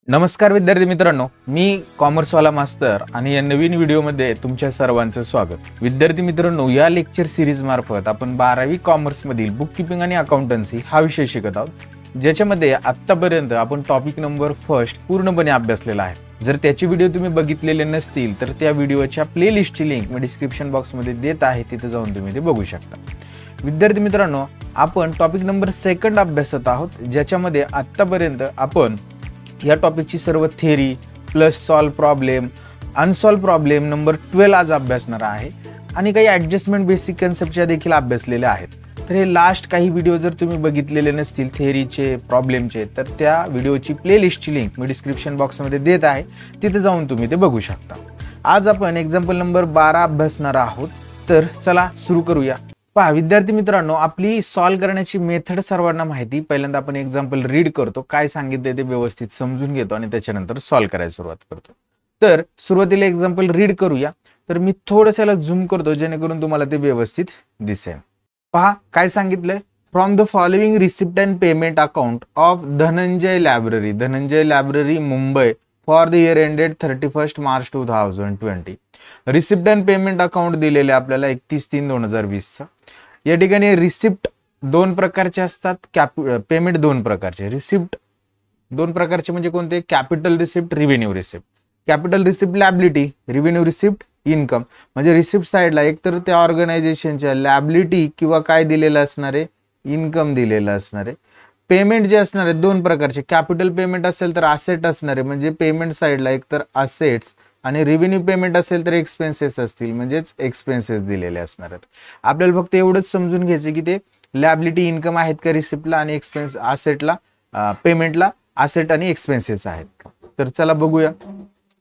नमस्कार विद्यार्थी मित्रांनो, मी कॉमर्सवाला मास्तर आणि या नवीन व्हिडिओमध्ये तुमच्या सर्वांचं स्वागत। विद्यार्थी मित्रांनो, या लेक्चर सिरीज मार्फत आपण 12वी कॉमर्स मधील बुक कीपिंग आणि अकाउंटन्सी हा विषय शिकत आहोत, ज्याच्यामध्ये आतापर्यंत आपण टॉपिक नंबर फर्स्ट पूर्णपणे अभ्यासलेला आहे। जर त्याचे व्हिडिओ तुम्ही बघितलेले नसतील तर त्या व्हिडिओच्या प्लेलिस्टची लिंक मी डिस्क्रिप्शन बॉक्समध्ये देत आहे, तिथे जाऊन तुम्ही ते बघू शकता। विद्यार्थी मित्रांनो, आपण टॉपिक नंबर सेकंड अभ्यासत आहोत, ज्याच्यामध्ये आतापर्यंत आपण या टॉपिकची सर्व theory plus solved problem, unsolved problem number 12 आज अभ्यासणार आहे आणि काही ॲडजस्टमेंट बेसिक कन्सेप्टच्या देखील अभ्यासलेल्या आहेत। तर हे लास्ट काही व्हिडिओ जर तुम्ही बघितलेले नसतील थेरीचे प्रॉब्लेमचे, तर त्या व्हिडिओची प्लेलिस्टची लिंक मी डिस्क्रिप्शन बॉक्समध्ये देत आहे, तिथे जाऊन तुम्ही ते बघू शकता। आज आपण एक्झाम्पल नंबर 12 अभ्यासणार आहोत, तर चला सुरू करूया। पहा विद्यार्थी मित्रांनो, आपली सॉल्व करण्याची मेथड सर्वांना माहिती। पहिल्यांदा आपण एक्झाम्पल रीड करतो, काय सांगितले ते व्यवस्थित समजून घेतो आणि त्याच्यानंतर सॉल्व करायला सुरुवात करतो। तर सुरुवातीला एक्झाम्पल रीड करूया। तर मी थोडंसं झूम करतो जेणेकरून तुम्हाला ते व्यवस्थित दिसेल। पहा काय सांगितलंय, from the following receipt and payment account of Dhananjay library Mumbai for the year ended 31 March 2020। Receipt and payment account दिलेले आपल्याला 31/3/2020 चा। या ठिकाणी रिसिप्ट दोन प्रकारचे असतात, पेमेंट दोन प्रकारचे। रिसिप्ट दोन प्रकारचे म्हणजे कोणते? Capital receipt, revenue receipt. Capital receipt liability, revenue receipt income. म्हणजे रिसिप्ट साइडला एकतर त्या ऑर्गनायझेशनच्या लॅबिलिटी किंवा काय दिलेलं असणार आहे, इन्कम दिलेलं असणार आहे। पेमेंट जे असणार आहे दोन प्रकारचे, कॅपिटल पेमेंट असेल तर असेट असणार आहे, म्हणजे पेमेंट साइडला एकतर असेट्स, आणि रिव्हेन्यू पेमेंट असेल तर एक्सपेन्सेस असतील, म्हणजेच एक्सपेन्सेस दिलेले असणार आहेत। आपल्याला फक्त एवढंच समजून घ्यायचं की ते लॅबिलिटी इन्कम आहेत का रिसिप्टला, आणि एक्सपेन्स असेटला पेमेंटला असेट आणि एक्सपेन्सेस आहेत का। तर चला बघूया।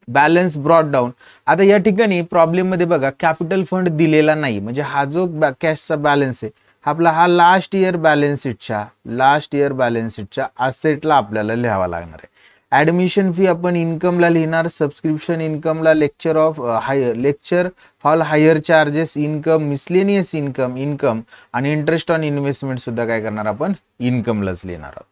Balance brought down. आता या ठिकाणी प्रॉब्लेम मध्ये बघा, कॅपिटल फंड दिलेला नाही, म्हणजे हा जो कॅशचा बॅलन्स आहे आपला हा लास्ट इयर बॅलन्स शीटच्या असेटला आपल्याला लिहावा लागणार आहे। ऍडमिशन फी आपण इन्कमला लिहिणार, सबस्क्रिप्शन इन्कमला, lecture hall hire charges income, miscellaneous income आणि इंटरेस्ट ऑन इन्व्हेस्टमेंट सुद्धा काय करणार आपण इन्कमलाच लिहिणार आहोत।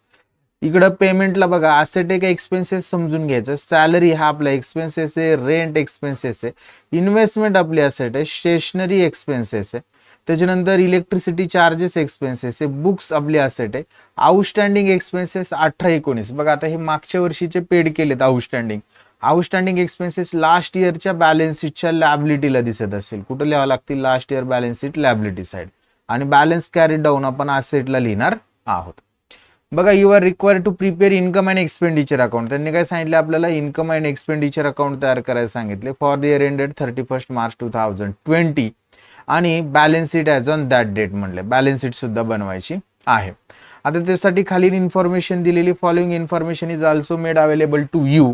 इकडं पेमेंटला बघा, असेट आहे का एक्सपेन्सेस समजून घ्यायचं। सॅलरी हा आपला एक्सपेन्सेस आहे, रेंट एक्सपेन्सेस आहे, इन्व्हेस्टमेंट आपली असेट आहे, स्टेशनरी एक्सपेन्सेस आहे, त्याच्यानंतर इलेक्ट्रिसिटी चार्जेस एक्सपेन्सेस आहे, बुक्स आपली असेट आहे, आउटस्टँडिंग एक्सपेन्सेस 18-19। बघा आता हे मागच्या वर्षीचे पेड केलेत आउटस्टँडिंग एक्सपेन्सेस लास्ट इयरच्या बॅलन्स शीटच्या लॅबिलिटीला दिसत असेल, कुठे लिहावं लागतील, last year balance sheet liability side, आणि बॅलन्स कॅरी डाऊन आपण असेटला लिहिणार आहोत। बघा, you are required to prepare income and expenditure account. त्यांनी काय सांगितलं आपल्याला, इन्कम अँड एक्सपेंडिचर अकाउंट तयार करायला सांगितले for the year ended 31 March 2020 आणि balance sheet as on that date म्हणले, बॅलन्स शीट सुद्धा बनवायची आहे। आता त्यासाठी खालील इन्फॉर्मेशन दिलेली, following information is also made available to you.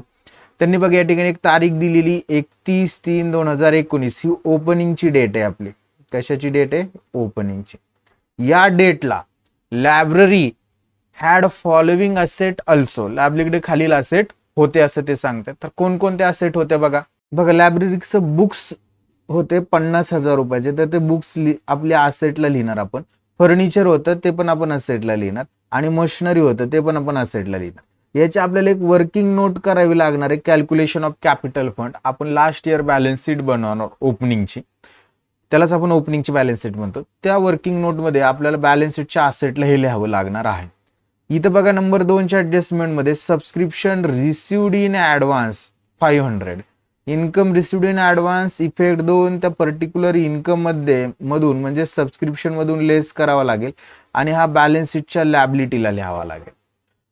त्यांनी बघा या ठिकाणी एक तारीख दिलेली 31/3/2019, ही ओपनिंगची डेट आहे आपली। कशाची डेट आहे? ओपनिंगची। या डेटला library had following asset also, लायब्ररीकडे खालील असेट होते असं ते सांगतात। तर कोणकोणते असेट होते बघा, लायब्ररीचं बुक्स होते 50,000 रुपयाचे, तर ते बुक्स आपल्या असेटला लिहिणार आपण। फर्निचर होतं ते पण आपण असेटला लिहिणार, आणि मशिनरी होतं ते पण आपण असेटला लिहिणार। याची आपल्याला एक वर्किंग नोट करावी लागणार आहे, कॅल्क्युलेशन ऑफ कॅपिटल फंड। आपण लास्ट इयर बॅलन्स शीट बनवणार ओपनिंगची, त्यालाच आपण ओपनिंगची बॅलन्स शीट म्हणतो। त्या वर्किंग नोटमध्ये आपल्याला बॅलन्स शीटच्या असेटला हे लिहावं लागणार आहे। इथं बघा नंबर 2च्या ॲडजस्टमेंट मध्ये, subscription received in advance 500, income received in advance effect 2 त्या पर्टिक्युलर इन्कम मधून म्हणजे सबस्क्रिप्शन मधून लेस करावा लागेल, आणि हा बॅलन्स शीटच्या लॅबिलिटीला लिहावा लागेल।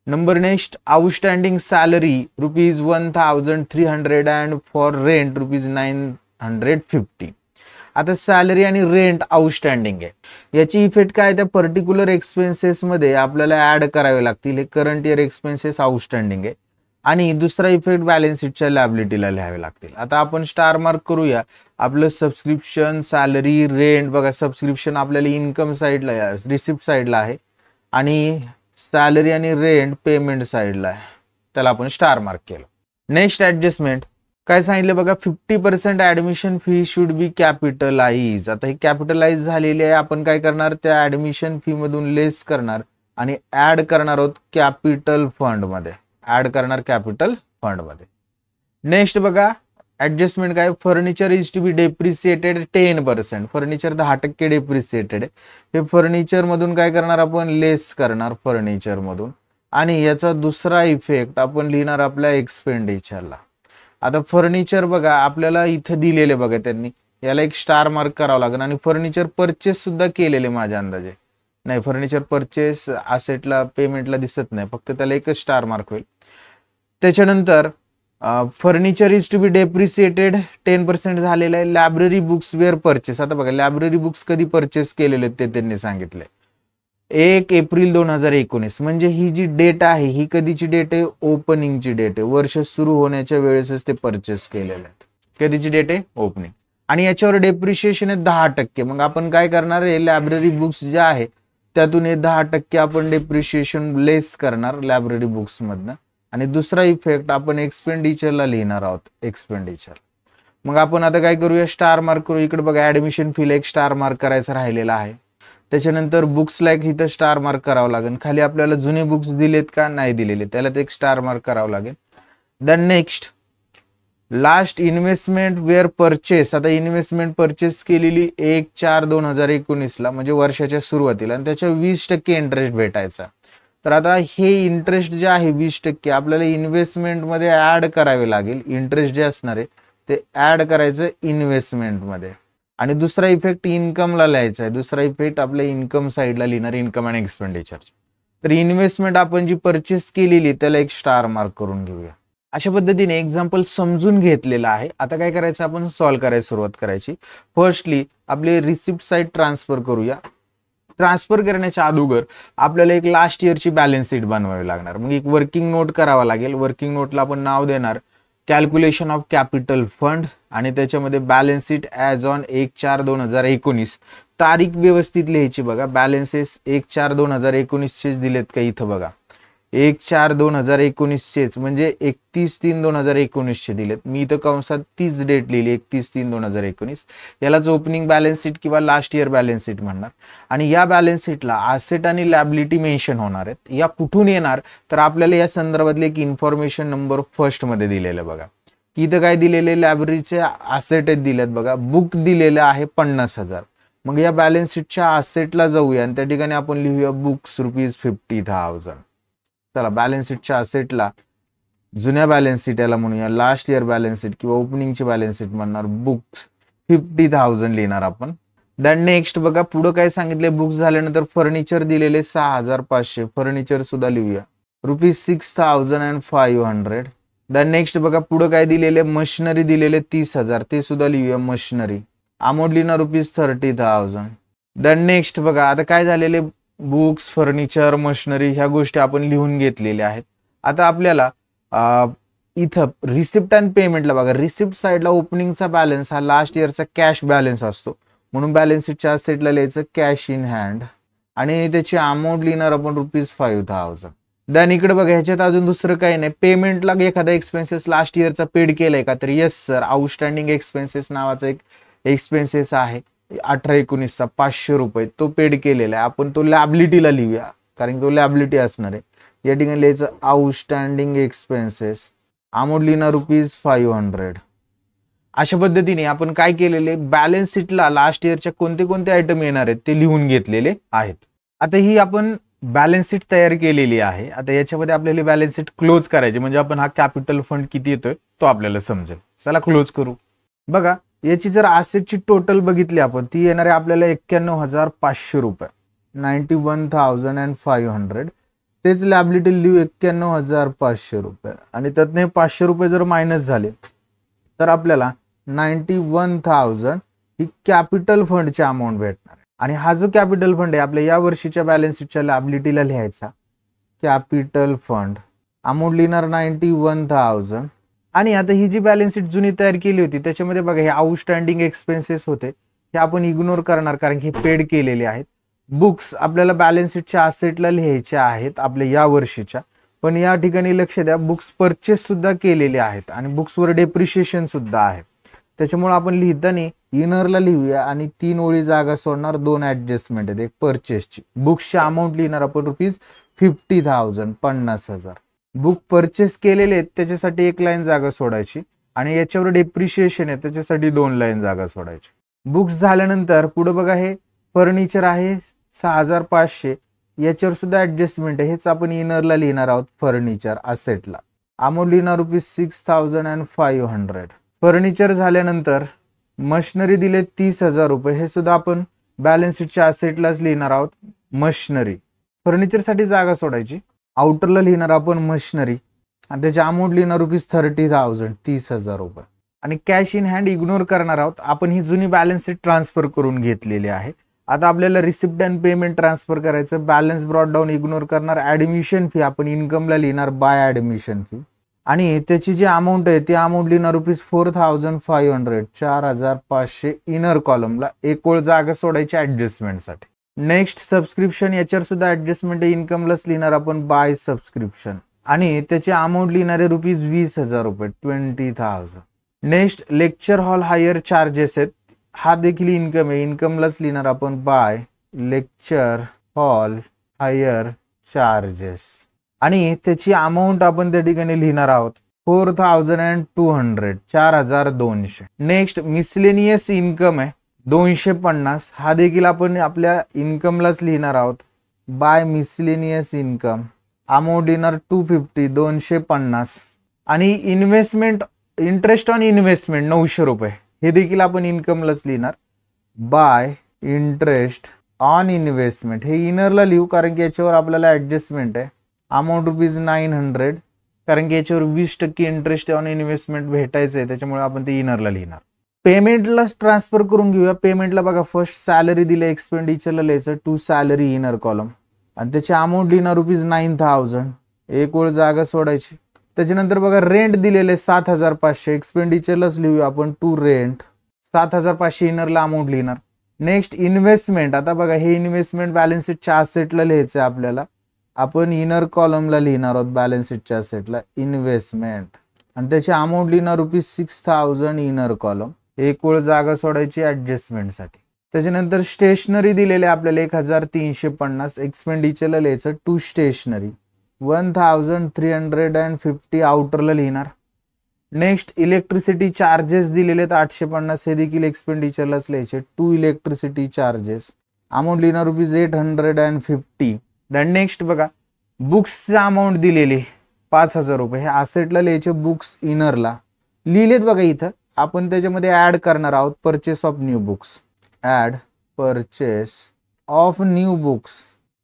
Number next, outstanding salary ₹1,300 and for rent ₹950। आता सॅलरी आणि रेंट आउटस्टँडिंग आहे, याची इफेक्ट काय, त्या पर्टिक्युलर एक्सपेन्सेस मध्ये आपल्याला ऍड करावे लागतील। हे करंट इयर एक्सपेन्सेस आउटस्टँडिंग आहे, आणि दुसरा इफेक्ट बॅलन्स शीटच्या लॅबिलिटीला लिहावे लागतील। आता आपण स्टार मार्क करूया, आपलं सबस्क्रिप्शन, सॅलरी, रेंट। बघा सबस्क्रिप्शन आपल्याला इन्कम साइडला आहे, रिसिप्ट साइडला आहे, आणि सॅलरी आणि रेंट पेमेंट साइडला आहे, त्याला आपण स्टार मार्क केलं। नेक्स्ट ॲडजस्टमेंट काय सांगितलं बघा, 50% admission fee should be capitalise. आता ही कॅपिटलाइज झालेली आहे, आपण काय करणार, त्या ऍडमिशन फी मधून लेस करणार आणि ऍड करणार आहोत कॅपिटल फंड मध्ये, ऍड करणार कॅपिटल फंडमध्ये. नेक्स्ट बघा ऍडजस्टमेंट काय, furniture is to be depreciated 10%. Furniture 10% depreciated आहे. हे फर्निचर मधून काय करणार आपण, लेस करणार फर्निचर मधून. आणि याचा दुसरा इफेक्ट आपण लिहिणार आपल्या एक्सपेंडिचरला. आता फर्निचर बघा आपल्याला इथे दिलेले बघा त्यांनी, याला एक स्टार मार्क करावं लागेल. आणि फर्निचर परचेस सुद्धा केलेले माझ्या अंदाजे नाही, फर्निचर परचेस असेटला पेमेंटला दिसत नाही, फक्त त्याला एकच स्टार मार्क होईल. त्याच्यानंतर furniture is to be depreciated 10% झालेलं आहे. Library books were purchase. आता बघा लायब्ररी बुक्स कधी परचेस केलेले ते त्यांनी सांगितले 1 एप्रिल 2019. म्हणजे ही जी डेट आहे ही कधीची डेट आहे, ओपनिंगची डेट आहे. वर्ष सुरू होण्याच्या वेळेसच ते परचेस केलेले आहेत. कधीची डेट आहे, ओपनिंग. आणि याच्यावर डेप्रिशिएशन आहे 10%. मग आपण काय करणार आहे, लायब्ररी बुक्स ज्या आहे त्यातून हे 10% आपण डेप्रिशिएशन लेस करणार लायब्ररी बुक्स मधनं. आणि दुसरा इफेक्ट आपण एक्सपेंडिचरला लिहिणार आहोत, एक्सपेंडिचर. मग आपण आता काय करूया, स्टार मार्क करू. इकडे बघा ऍडमिशन फीला एक स्टार मार्क करायचा राहिलेला आहे. त्याच्यानंतर बुक्सला एक इथं स्टार मार्क करावं लागेल. खाली आपल्याला जुने बुक्स दिलेत का नाही दिलेले त्याला ते एक स्टार मार्क करावं लागेल. Then next last investment were purchase. आता इन्व्हेस्टमेंट परचेस केलेली 1/4/2019 म्हणजे वर्षाच्या सुरुवातीला, आणि त्याच्या 20% इंटरेस्ट भेटायचा. तर आता हे इंटरेस्ट जे आहे 20% आपल्याला इन्व्हेस्टमेंटमध्ये ऍड करावे लागेल. इंटरेस्ट जे असणार आहे ते ऍड करायचं इन्व्हेस्टमेंटमध्ये. आणि दुसरा इफेक्ट इन्कमला लिहायचा आहे. दुसरा इफेक्ट आपल्या इन्कम साईडला लिहिणार, इन्कम आणि एक्सपेंडिचर. तर इन्व्हेस्टमेंट आपण जी परचेस केलेली त्याला एक स्टार मार्क करून घेऊया. अशा पद्धतीने एक्झाम्पल समजून घेतलेलं आहे. आता काय करायचं, आपण सॉल्व्ह करायला सुरुवात करायची. फर्स्टली आपले रिसिप्ट साईड ट्रान्सफर करूया. ट्रान्सफर करण्याच्या अगोदर आपल्याला एक लास्ट इयरची बॅलन्स शीट बनवावी लागणार. मग एक वर्किंग नोट करावा लागेल. वर्किंग नोटला आपण नाव देणार कॅल्क्युलेशन ऑफ कॅपिटल फंड, आणि त्याच्यामध्ये बॅलन्स शीट ॲज ऑन 1/4/2019. तारीख व्यवस्थित लिहायची बघा. बॅलन्सेस 1/4/2019चेच दिलेत का इथं बघा, 1/4/2019चेच म्हणजे 31/3/2019 दिलेत. मी इथं कंसात तीच डेट लिहिली 31/3/2019. यालाच ओपनिंग बॅलन्स शीट किंवा लास्ट इयर बॅलन्स शीट म्हणणार. आणि या बॅलन्स शीटला असेट आणि लॅबिलिटी मेन्शन होणार आहेत. या कुठून येणार तर आपल्याला या संदर्भातले एक इन्फॉर्मेशन नंबर फर्स्ट मध्ये दिलेलं बघा, की इथं काय दिलेले लायब्ररीचे असेट दिलेत बघा. बुक दिलेलं आहे 50,000. मग या बॅलन्स शीटच्या असेटला जाऊया आणि त्या ठिकाणी आपण लिहूया बुक्स ₹50,000. चला बॅलन्स शीटच्या असेटला जुन्या बॅलन्स शीट याला म्हणूया लास्ट इयर बॅलन्स शीट किंवा ओपनिंगची बॅलन्स शीट म्हणणार. बुक्स 50,000 लिहिणार आपण. देन नेक्स्ट बघा पुढे काय सांगितले, बुक्स झाल्यानंतर फर्निचर दिलेले 6,500. फर्निचर सुद्धा लिहूया ₹6,500. देन नेक्स्ट बघा पुढे काय दिलेले, मशिनरी दिलेले 30,000. ते सुद्धा लिहूया मशिनरी. अमाऊंट लिहिणार ₹30,000. देन नेक्स्ट बघा आता काय झालेले, बुक्स फर्निचर मशिनरी ह्या गोष्टी आपण लिहून घेतलेल्या आहेत. आता आपल्याला इथं रिसिप्ट अँड पेमेंटला बघा, रिसिप्ट साईडला ओपनिंगचा बॅलन्स हा लास्ट इयरचा कॅश बॅलन्स असतो, म्हणून बॅलन्स शीटच्या असेटला लिहायचं कॅश इन हँड. आणि त्याची अमाऊंट लिहिणार आपण ₹5,000. देन इकडे बघा ह्याच्यात अजून दुसरं काही नाही. पेमेंटला एखादा एक्सपेन्सेस लास्ट इयरचा पेड केलाय का, तर येस सर आउटस्टँडिंग एक्सपेन्सेस नावाचा एक एक्सपेन्सेस आहे 18-19चा ₹500 तो पेड केलेला आहे. आपण तो लॅबिलिटीला लिहूया कारण तो लॅबिलिटी असणार आहे. या ठिकाणी लिहायचं आउटस्टँडिंग एक्सपेन्सेस. अमाऊंट लिहिणार ₹500. अशा पद्धतीने आपण काय केलेले, बॅलन्स शीटला लास्ट इयरच्या कोणते कोणते आयटम येणार आहेत ते लिहून घेतलेले आहेत. आता ही आपण बॅलन्स शीट तयार केलेली आहे. आता याच्यामध्ये आपल्याला बॅलन्स शीट क्लोज करायची म्हणजे आपण हा कॅपिटल फंड किती येतोय तो आपल्याला समजेल. चला क्लोज करू. बघा याची जर असेटची टोटल बघितली आपण ती येणार आहे आपल्याला ₹91,500 91,500. तेच लॅबिलिटी लिहू ₹91,500 आणि त्यातने ₹500 जर मायनस झाले तर आपल्याला 91,000 ही कॅपिटल फंडची अमाऊंट भेटणार आहे. आणि हा जो कॅपिटल फंड आहे आपल्या या वर्षीच्या बॅलन्स शीटच्या लॅबिलिटीला लिहायचा कॅपिटल फंड. अमाऊंट लिहिणार 91,000. आणि आता ही जी बॅलन्स शीट जुनी तयार केली होती त्याच्यामध्ये बघा हे आउटस्टँडिंग एक्सपेन्सेस होते हे आपण इग्नोर करणार कारण की पेड केलेले आहेत. बुक्स आपल्याला बॅलन्स शीटच्या असेटला लिहायचे आहेत आपल्या या वर्षीच्या, पण या ठिकाणी लक्ष द्या बुक्स परचेस सुद्धा केलेले आहेत आणि बुक्सवर डेप्रिशिएशन सुद्धा आहे. त्याच्यामुळे आपण लिहिताना इनरला लिहूया आणि 3 ओळी जागा सोडणार, 2 ऍडजस्टमेंट आहेत. एक परचेसची बुक्सची अमाऊंट लिहिणार आपण ₹50,000 50,000. बुक परचेस केलेले आहेत त्याच्यासाठी एक लाईन जागा सोडायची आणि याच्यावर डेप्रिशिएशन आहे त्याच्यासाठी 2 लाईन जागा सोडायची. बुक्स झाल्यानंतर पुढे बघा हे फर्निचर आहे 6500, याच्यावर सुद्धा ऍडजस्टमेंट आहे. हेच आपण इनरला लिहिणार आहोत फर्निचर असेटला. अमाऊंट लिहिणार ₹6,500. फर्निचर झाल्यानंतर मशिनरी दिले 30,000 रुपये. हे सुद्धा आपण बॅलन्स शीटच्या असेटलाच लिहिणार आहोत मशिनरी. फर्निचरसाठी जागा सोडायची. आउटरला लिहिणार आपण मशिनरी आणि त्याची अमाऊंट लिहिणार ₹30,000 30,000 रुपये. आणि कॅश इन हँड इग्नोर करणार आहोत. आपण ही जुनी बॅलन्स शीट ट्रान्सफर करून घेतलेली आहे. आता आपल्याला रिसिप्ट अँड पेमेंट ट्रान्सफर करायचं. बॅलन्स ब्रॉट डाऊन इग्नोर करणार. ॲडमिशन फी आपण इन्कमला लिहिणार बाय ॲडमिशन फी आणि त्याची जी अमाऊंट आहे ती अमाऊंट लिहिणार ₹4,500 4,500 इनर कॉलमला. एक ओळ जागा सोडायची ॲडजस्टमेंटसाठी. नेक्स्ट सबस्क्रिप्शन, याच्यावर सुद्धा ॲडजस्टमेंट इन्कमलाच लिहिणार आपण बाय सबस्क्रिप्शन आणि त्याची अमाऊंट लिहिणारे ₹20,000 20,000. Next lecture hall hire charges आहेत. हा देखील इन्कम आहे. इन्कमलाच लिहिणार आपण by lecture hall hire charges आणि त्याची अमाऊंट आपण त्या ठिकाणी लिहिणार आहोत 4,200 4,200. नेक्स्ट मिसलेनियस इन्कम आहे 250. हा देखील आपण आपल्या इन्कमलाच लिहिणार आहोत बाय मिसलेनियस इन्कम. अमाऊंट लिहिणार 250 250 आणि इन्व्हेस्टमेंट इंटरेस्ट ऑन इन्व्हेस्टमेंट 900 रुपये. हे देखील आपण इन्कमलाच लिहिणार बाय इंटरेस्ट ऑन इन्व्हेस्टमेंट. हे इनरला लिहू कारण की याच्यावर आपल्याला ॲडजस्टमेंट आहे. अमाऊंट ₹900 कारण की याच्यावर 20% इंटरेस्ट ऑन इन्व्हेस्टमेंट भेटायचं आहे त्याच्यामुळे आपण ते इनरला लिहिणार. पेमेंटला ट्रान्सफर करून घेऊया. पेमेंटला बघा फर्स्ट सॅलरी दिले, एक्सपेंडिचरला लिहायचं टू सॅलरी इनर कॉलम आणि त्याची अमाऊंट लिहिणार ₹9,000. एक ओळ जागा सोडायची. त्याच्यानंतर बघा रेंट दिलेले 7,500, एक्सपेंडिचरलाच लिहूया आपण टू रेंट 7,500 इनरला अमाऊंट लिहिणार. Next investment. आता बघा हे इन्व्हेस्टमेंट बॅलन्स शीटच्या असेटला लिहायचं आहे आपल्याला. आपण इनर कॉलमला लिहिणार आहोत बॅलन्स शीटच्या असेटला इन्व्हेस्टमेंट आणि त्याची अमाऊंट लिहिणार ₹6,000 इनर कॉलम. एक ओळ जागा सोडायची ॲडजस्टमेंटसाठी. त्याच्यानंतर स्टेशनरी दिलेले आपल्याला 1,350, एक्सपेंडिचरला लिहायचं टू स्टेशनरी 1,350 आउटरला लिहिणार. नेक्स्ट इलेक्ट्रिसिटी चार्जेस दिलेले आहेत 850. हे देखील एक्सपेंडिचरलाच लिहायचे टू इलेक्ट्रिसिटी चार्जेस. अमाऊंट लिहिणार ₹850. दॅन नेक्स्ट बघा बुक्सची अमाऊंट दिलेली 5,000 रुपये. हे असेटला लिहायचे बुक्स इनरला लिहिलेत बघा इथं. आपण त्याच्यामध्ये ॲड करणार आहोत purchase of new books. Add purchase of new books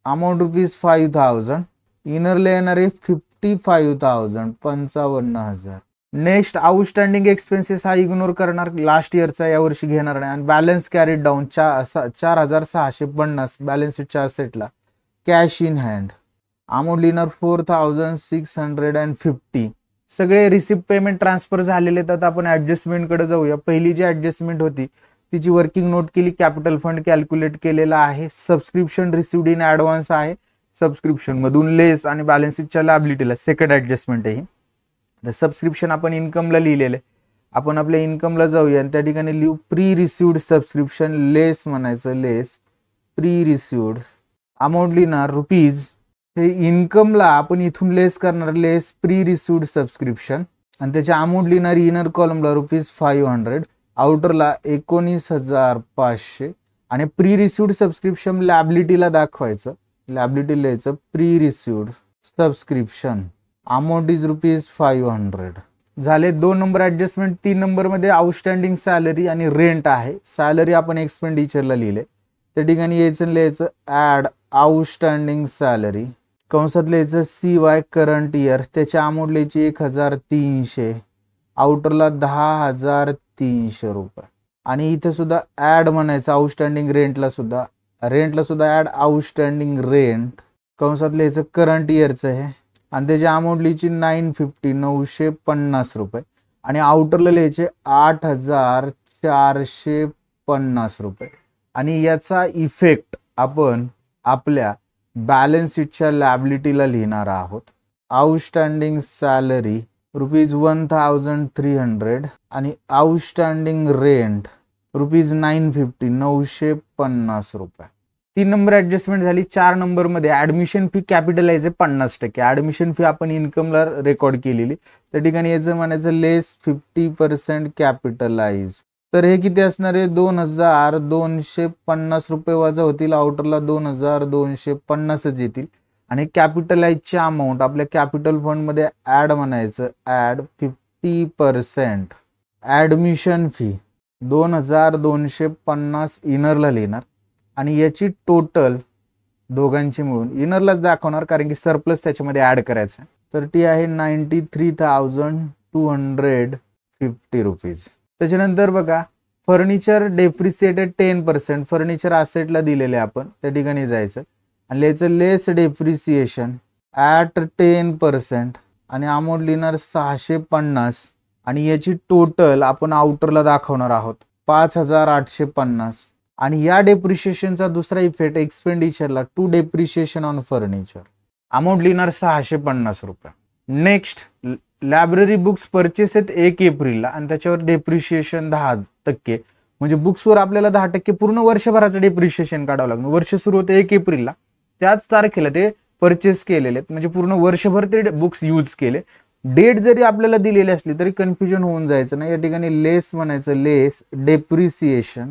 amount ₹5,000. इनरला येणारे 55,000 55,000. नेक्स्ट आउटस्टँडिंग एक्सपेन्सेस हा इग्नोर करणार. लास्ट इयरचा यावर्षी घेणार नाही. आणि बॅलन्स कॅरीड डाऊन 4,650 बॅलन्स शीटच्या असेटला. कॅश इन हँड अमाऊंट लिहिणार 4,650. सगळे रिसिप्ट पेमेंट ट्रान्सफर झालेले आहेत. आता आपण ॲडजस्टमेंटकडे जाऊया. पहिली जी ॲडजस्टमेंट होती तिची वर्किंग नोट केली. कॅपिटल फंड कॅल्क्युलेट केलेला आहे. सबस्क्रिप्शन रिसिव्ड इन ॲडव्हान्स आहे. सबस्क्रिप्शन मधून लेस आणि बॅलन्स शीटच्या लायबिलिटीला सेकंड ॲडजस्टमेंट आहे. तर सबस्क्रिप्शन आपण इन्कमला लिहिलेलं आहे. आपण आपल्या इन्कमला जाऊया आणि त्या ठिकाणी लिहू प्री रिसिव्ड सबस्क्रिप्शन लेस म्हणायचं लेस प्री रिसिव्ड. अमाऊंट लिहिणार रुपीज. हे इन्कमला आपण इथून लेस करणार लेस प्री रिसिव्ड सबस्क्रिप्शन आणि त्याची अमाऊंट लिहिणारी इनर कॉलमला ₹500. आउटरला 19,500 आणि प्री रिसिव्ड सबस्क्रिप्शन लॅबिलिटीला दाखवायचं. लॅबिलिटी लिहायचं pre received subscription amount is ₹500. झाले 2 नंबर ॲडजस्टमेंट. 3 नंबरमध्ये आउटस्टँडिंग सॅलरी आणि रेंट आहे. सॅलरी आपण एक्सपेंडिचरला लिहिले. त्या ठिकाणी यायचं लिहायचं ॲड आउटस्टँडिंग सॅलरी कंसात लिहायचं CY करंट इयर. त्याच्या अमाऊंट लिहायची 1,300. आउटरला 10,300 रुपये आणि इथं सुद्धा ॲड म्हणायचं आउटस्टँडिंग रेंटला सुद्धा ॲड आउटस्टँडिंग रेंट कंसात लिहायचं करंट इयरचं हे आणि त्याची अमाऊंट लिहायची 950 रुपये आणि आउटरला लिहायचे 8,450 रुपये आणि याचा इफेक्ट आपण आपल्या बॅलन्स शीटच्या लॅबिलिटीला लिहिणार आहोत. आउटस्टँडिंग सॅलरी ₹1,300 आणि आउटस्टँडिंग रेंट ₹950 950 रुपये. 3 नंबर ऍडजस्टमेंट झाली. 4 नंबर मध्ये ऍडमिशन फी कॅपिटलाइज आहे 50%. ऍडमिशन फी आपण इन्कमला रेकॉर्ड केलेली, त्या ठिकाणी याचं म्हणायचं लेस 50% कॅपिटलाइज. तर हे किती असणार आहे 2250 रुपये वजा होतील, आउटरला 2250च येतील. आणि कॅपिटलाइजची अमाऊंट आपल्या कॅपिटल फंड मध्ये ऍड म्हणायचं, ऍड 50% ऍडमिशन फी 2250 इनरला लिहिणार आणि याची टोटल दोघांची मिळून इनरलाच दाखवणार कारण की सरप्लस त्याच्यामध्ये ऍड करायचं. तर ती आहे 93,250 रुपीज. त्याच्यानंतर बघा फर्निचर डेप्रिसिएटेड 10%, फर्निचर असेटला दिलेले आपण त्या ठिकाणी जायचं आणि लिहायचं लेस डेप्रिसिएशन ॲट 10% आणि अमाऊंट लिहिणार 650 आणि याची टोटल आपण आउटरला दाखवणार आहोत 5850. आणि या डेप्रिशिएशनचा दुसरा इफेक्ट एक्सपेंडिचरला to depreciation on furniture, amount लिहिणार 650 रुपये. नेक्स्ट लायब्ररी बुक्स परचेस आहेत 1 एप्रिलला आणि त्याच्यावर डेप्रिशिएशन 10%, म्हणजे बुक्सवर आपल्याला 10% पूर्ण वर्षभराचं डेप्रिशिएशन काढावं लागणार. वर्ष सुरू होते 1 एप्रिलला, त्याच तारखेला ते परचेस केलेले आहेत, म्हणजे पूर्ण वर्षभर ते बुक्स यूज केले. डेट जरी आपल्याला दिलेली असली तरी कन्फ्युजन होऊन जायचं नाही. या ठिकाणी लेस म्हणायचं, लेस डेप्रिसिएशन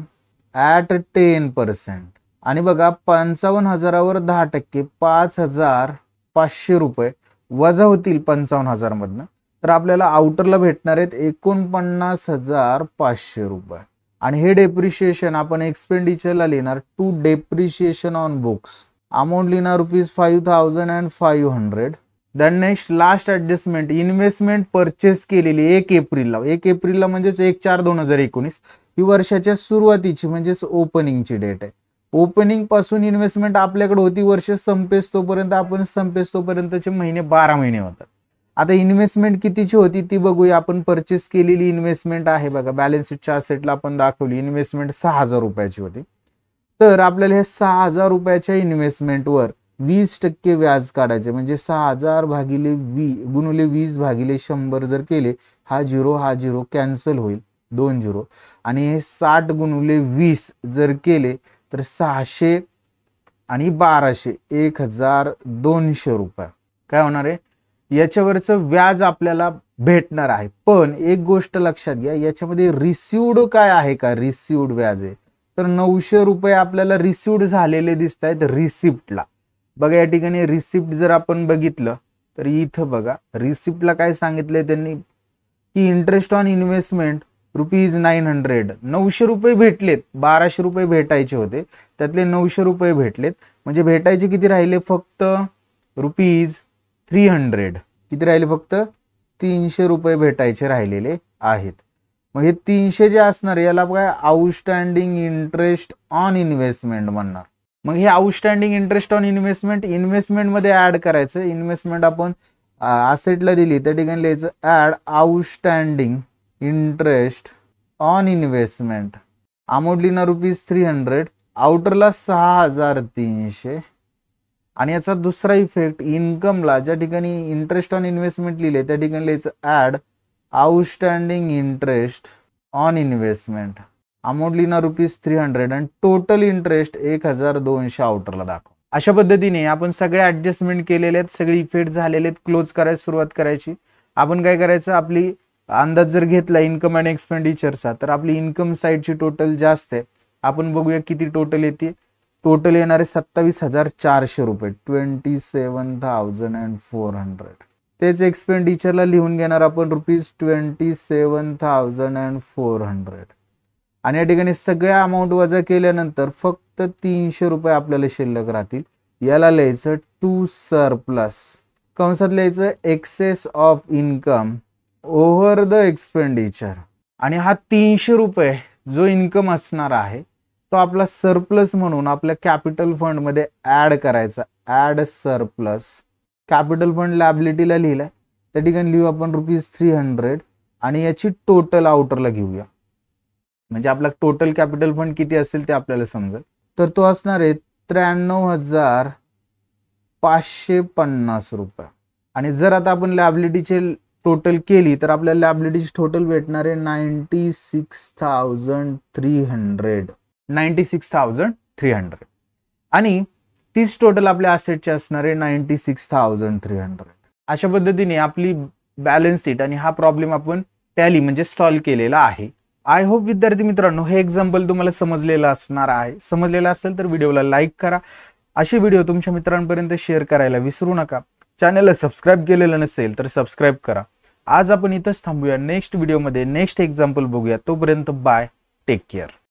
ॲट 10%. आणि बघा 55,000वर 10% 5,500 रुपये वजा होतील 55,000 मधनं, तर आपल्याला आउटरला भेटणार आहेत 49,500 रुपये. आणि हे डेप्रिशिएशन आपण एक्सपेंडिचरला लिहिणार to depreciation on books, amount लिहिणार ₹5,500. Then next last adjustment investment purchase केलेली 1 एप्रिलला, 1 एप्रिलला म्हणजेच 1/4/2019 ही वर्षाच्या सुरुवातीची म्हणजेच ओपनिंगची डेट आहे. ओपनिंग पासून इन्व्हेस्टमेंट आपल्याकडे होती वर्ष संपेस्तोपर्यंत, आपण संपेस्तोपर्यंतचे महिने 12 महिने होतात. आता इन्व्हेस्टमेंट कितीची होती ती बघूया. आपण परचेस केलेली इन्व्हेस्टमेंट आहे बघा, बॅलन्स शीटच्या असेटला आपण दाखवली इन्व्हेस्टमेंट 6,000 रुपयाची होती. तर आपल्याला हे 6,000 रुपयाच्या इन्व्हेस्टमेंटवर 20% व्याज काढायचे, म्हणजे 6,000 भागिले 20/100 जर केले, हा 0 कॅन्सल होईल, 2 0. आणि हे 60 × 20 जर केले तर 600 आणि 1200 1,200 रुपये काय होणार आहे, याच्यावरचं व्याज आपल्याला भेटणार आहे. पण एक गोष्ट लक्षात घ्या, याच्यामध्ये रिसिव्ड काय आहे का, रिसिव्ड व्याज आहे. तर 900 रुपये आपल्याला रिसिव्ड झालेले दिसत आहेत रिसिप्टला. बघा या ठिकाणी रिसिप्ट जर आपण बघितलं तर इथं बघा रिसिप्टला काय सांगितलंय त्यांनी की इंटरेस्ट ऑन इन्व्हेस्टमेंट ₹900, 900 रुपये भेटलेत, 1200 रुपये भेटायचे होते, त्यातले 900 रुपये भेटलेत, म्हणजे भेटायचे किती राहिले फक्त ₹300, किती राहिले फक्त 300 रुपये भेटायचे राहिलेले आहेत. मग हे 300 जे असणार याला काय आउटस्टँडिंग इंटरेस्ट ऑन इन्व्हेस्टमेंट म्हणणार. मग हे आउटस्टँडिंग इंटरेस्ट ऑन इन्व्हेस्टमेंट मध्ये ऍड करायचं. इन्व्हेस्टमेंट आपण असेटला दिली त्या ठिकाणी लिहायचं add outstanding interest on investment, amount लिहिणार ₹300, आउटरला 6,300. आणि याचा दुसरा इफेक्ट इन्कमला ज्या ठिकाणी इंटरेस्ट ऑन इन्व्हेस्टमेंट लिहिले त्या ठिकाणी लिहायचं add outstanding interest on investment, amount लिहिणार ₹300 आणि टोटल इंटरेस्ट 1,200 आउटरला दाखव. अशा पद्धतीने आपण सगळे ऍडजस्टमेंट केलेले आहेत, सगळे इफेक्ट झालेले आहेत. क्लोज करायला सुरुवात करायची. आपण काय करायचं, आपली अंदाज जर घेतला इन्कम आणि एक्सपेंडिचरचा तर आपली इन्कम साईडची टोटल जास्त आहे. आपण बघूया किती टोटल येते. टोटल येणार आहे 27,400 रुपये, 27,400. तेच एक्सपेंडिचरला लिहून घेणार आपण ₹27,400. आणि या ठिकाणी सगळ्या अमाऊंट वजा केल्यानंतर फक्त 300 रुपये आपल्याला शिल्लक राहतील. याला लिहायचं टू सरप्लस, कंसात लिहायचं excess of income over the expenditure. आणि हा 300 रुपये जो इन्कम असणार आहे तो आपला सरप्लस म्हणून आपल्या कॅपिटल फंड मध्ये ऍड करायचा. ऍड सरप्लस, कॅपिटल फंड लायबिलिटीला लिहिलाय त्या ठिकाणी लिहू आपण ₹300 आणि याची टोटल आउटरला घेऊया, म्हणजे आपला टोटल कॅपिटल फंड किती असेल ते आपल्याला समजेल. तर तो असणार आहे 93,550 रुपये. आणि जर आता आपण लायबिलिटीचे टोटल केली तर आपल्याला लायबिलिटीची टोटल भेटणार आहे 96,300. आणि तीच टोटल आपल्या असेटचे असणार आहे 96,300. अशा पद्धतीने आपली बॅलन्स शीट आणि हा प्रॉब्लेम आपण टॅली म्हणजे सॉल्व्ह केलेला आहे. आय होप विद्यार्थी मित्रांनो हे एक्झाम्पल तुम्हाला समजलेलं असणार आहे. समजलेलं असेल तर व्हिडिओला लाईक करा. असे व्हिडिओ तुमच्या मित्रांपर्यंत शेअर करायला विसरू नका. चॅनलला सबस्क्राईब केलेलं नसेल तर सबस्क्राईब करा. आज आपण इथंच थांबूया. नेक्स्ट व्हिडिओमध्ये नेक्स्ट एक्झाम्पल बघूया. तोपर्यंत बाय, टेक केअर.